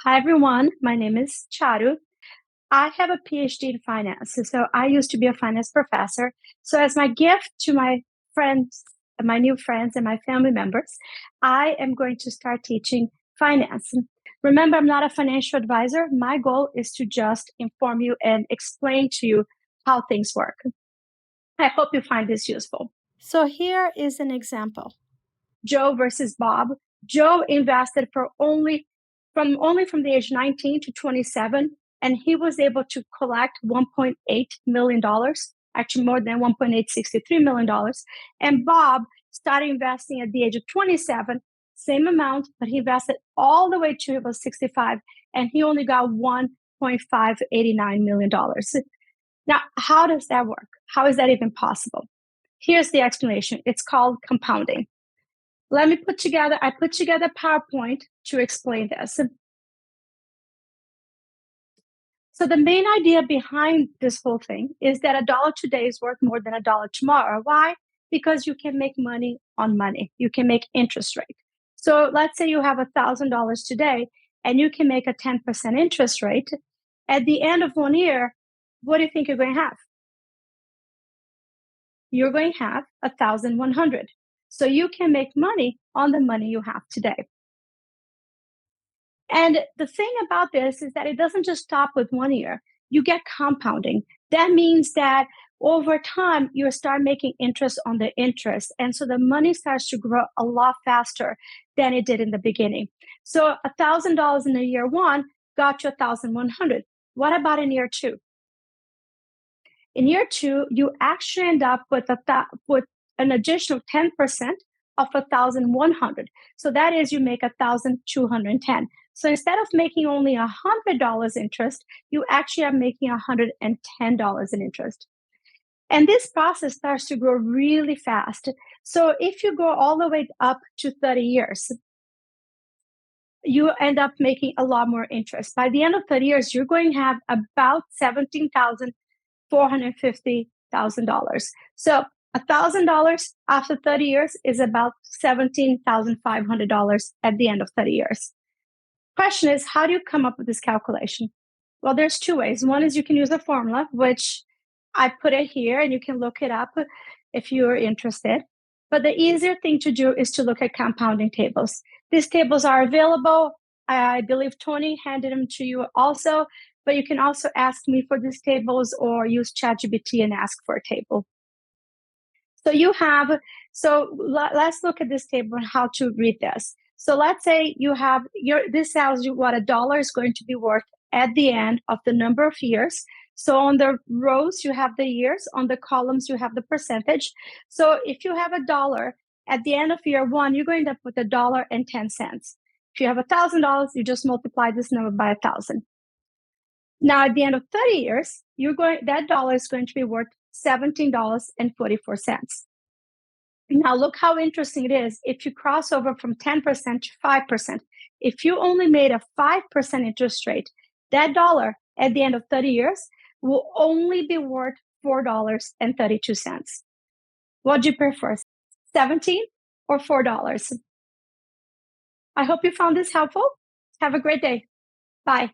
Hi, everyone. My name is Charu. I have a Ph.D. in finance. So I used to be a finance professor. So as my gift to my friends, my new friends and my family members, I am going to start teaching finance. Remember, I'm not a financial advisor. My goal is to just inform you and explain to you how things work. I hope you find this useful. So here is an example. Joe versus Bob. Joe invested for only from the age 19 to 27, and he was able to collect $1.8 million, actually more than $1.863 million. And Bob started investing at the age of 27, same amount, but he invested all the way to he was 65, and he only got $1.589 million. Now, how does that work? How is that even possible? Here's the explanation. It's called compounding. I put together PowerPoint to explain this. So the main idea behind this whole thing is that $1 today is worth more than $1 tomorrow. Why? Because you can make money on money. You can make interest rate. So let's say you have $1,000 today and you can make a 10% interest rate. At the end of 1 year, what do you think you're going to have? You're going to have 1,100. So you can make money on the money you have today. And the thing about this is that it doesn't just stop with 1 year. You get compounding. That means that over time, you start making interest on the interest. And so the money starts to grow a lot faster than it did in the beginning. So $1,000 in the year one got you 1,100. What about in year two? In year two, you actually end up with an additional 10% of 1,100. So that is, you make 1,210. So instead of making only $100 interest, you actually are making $110 in interest. And this process starts to grow really fast. So if you go all the way up to 30 years, you end up making a lot more interest. By the end of 30 years, you're going to have about $17,450,000. So $1,000 after 30 years is about $17,500 at the end of 30 years. Question is, how do you come up with this calculation? Well, there's two ways. One is you can use a formula, which I put it here, and you can look it up if you're interested. But the easier thing to do is to look at compounding tables. These tables are available. I believe Tony handed them to you also, but you can also ask me for these tables or use ChatGPT and ask for a table. Let's look at this table and how to read this. So let's say this tells you what $1 is going to be worth at the end of the number of years. So on the rows, you have the years. On the columns, you have the percentage. So if you have $1 at the end of year one, you're going to end up with $1.10. If you have $1,000, you just multiply this number by 1,000. Now, at the end of 30 years, that dollar is going to be worth $17.44. Now, look how interesting it is. If you cross over from 10% to 5%, if you only made a 5% interest rate, that dollar at the end of 30 years will only be worth $4.32. What do you prefer, 17 or $4? I hope you found this helpful. Have a great day. Bye.